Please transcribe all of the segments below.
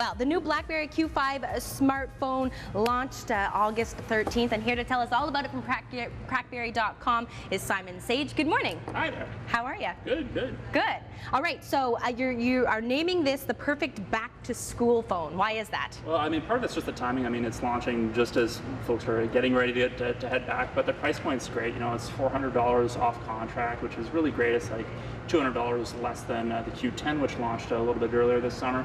Well, the new BlackBerry Q5 smartphone launched August 13th, and here to tell us all about it from BlackBerry.com is Simon Sage. Good morning. Hi there. How are you? Good, good. Good. All right, so you are naming this the perfect back-to-school phone. Why is that? Well, I mean, part of it's just the timing. I mean, it's launching just as folks are getting ready to head back, but the price point's great. You know, it's $400 off contract, which is really great. It's like $200 less than the Q10, which launched a little bit earlier this summer.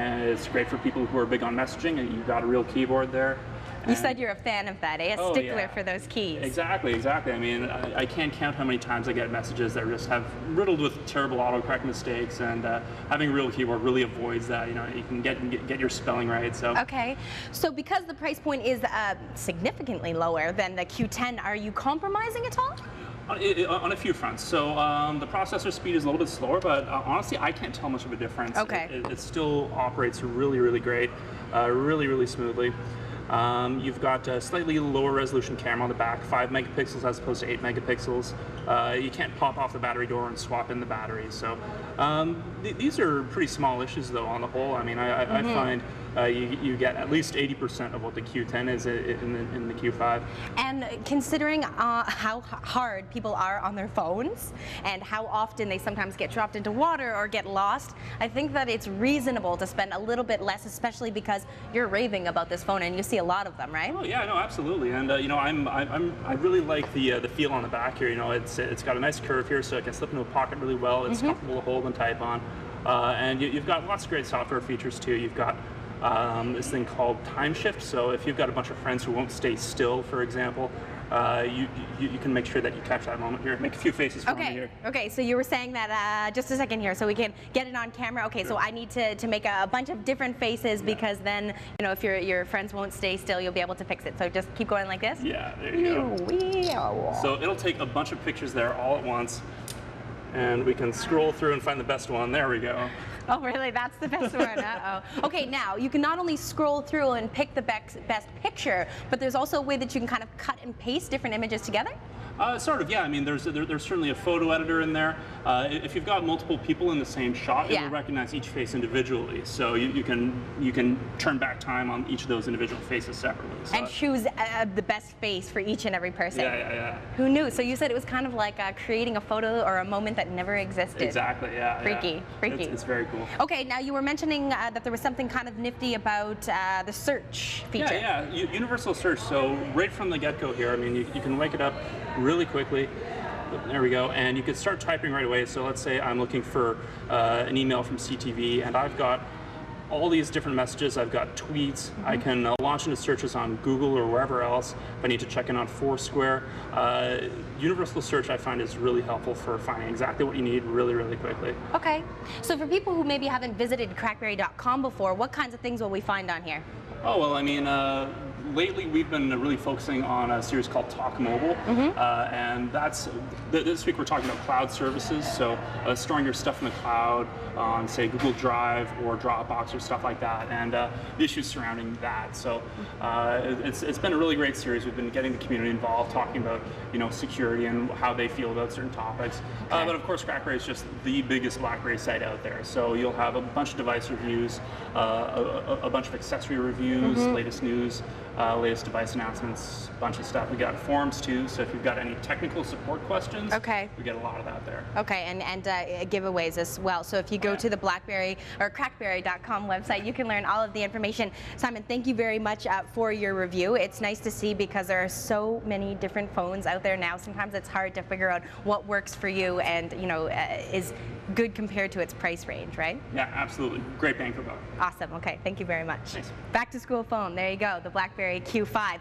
And it's great for people who are big on messaging. You've got a real keyboard there. You said you're a fan of that, eh? A stickler for those keys. Exactly, exactly. I mean, I can't count how many times I get messages that just have riddled with terrible autocorrect mistakes, and having a real keyboard really avoids that. You know, you can get your spelling right. So. Okay, so because the price point is significantly lower than the Q10, are you compromising at all? On a few fronts. So the processor speed is a little bit slower, but honestly, I can't tell much of a difference. Okay. It still operates really, really great, really smoothly. You've got a slightly lower resolution camera on the back, 5 megapixels as opposed to 8 megapixels. You can't pop off the battery door and swap in the battery. So these are pretty small issues though on the whole. I mean, I find you get at least 80% of what the Q10 is in the Q5. And considering how hard people are on their phones and how often they sometimes get dropped into water or get lost, I think that it's reasonable to spend a little bit less, especially because you're raving about this phone and you see a lot of them, right? Oh yeah, no, absolutely. And you know, I really like the feel on the back here. You know, it's got a nice curve here, so it can slip into a pocket really well. It's comfortable to hold and type on, and you've got lots of great software features too. You've got this thing called time shift. So if you've got a bunch of friends who won't stay still, for example, you can make sure that you catch that moment here. Make a few faces for me here. Okay, so you were saying that, just a second here, so we can get it on camera. Okay, sure. So I need to make a bunch of different faces because then, you know, if your friends won't stay still, you'll be able to fix it. So just keep going like this? Yeah, there you go. So it'll take a bunch of pictures there all at once, and we can scroll through and find the best one. There we go. Oh, really? That's the best one? Uh-oh. Okay, now, you can not only scroll through and pick the best picture, but there's also a way that you can kind of cut and paste different images together? Sort of, yeah. I mean, there's certainly a photo editor in there. If you've got multiple people in the same shot, it will recognize each face individually. So you can turn back time on each of those individual faces separately. So and choose the best face for each and every person. Yeah. Who knew? So you said it was kind of like creating a photo or a moment that never existed. Exactly, yeah. Freaky. It's very cool. Okay, now you were mentioning that there was something kind of nifty about the search feature. Yeah. Universal search. So right from the get-go here, I mean, you can wake it up really quickly. There we go, and you can start typing right away. So let's say I'm looking for an email from CTV, and I've got all these different messages. I've got tweets. I can launch into searches on Google or wherever else if I need to check in on Foursquare. Universal search I find is really helpful for finding exactly what you need really quickly. Okay, so for people who maybe haven't visited BlackBerry.com before, what kinds of things will we find on here? Oh, well, I mean, lately we've been really focusing on a series called Talk Mobile, and this week we're talking about cloud services, so storing your stuff in the cloud on, say, Google Drive or Dropbox or stuff like that, and the issues surrounding that. So it's been a really great series. We've been getting the community involved, talking about, you know, security and how they feel about certain topics. But of course, BlackBerry is just the biggest BlackBerry site out there, so you'll have a bunch of device reviews, a bunch of accessory reviews, latest news, latest device announcements, a bunch of stuff. We got forums too, so if you've got any technical support questions, we get a lot of that there. Okay, and giveaways as well. So if you go to the BlackBerry or BlackBerry.com website, you can learn all of the information. Simon, thank you very much for your review. It's nice to see because there are so many different phones out there now. Sometimes it's hard to figure out what works for you and, you know, is good compared to its price range, right? Yeah, absolutely. Great bang for buck. Awesome. Okay, thank you very much. Thanks. Back to school phone. There you go, the BlackBerry Q5.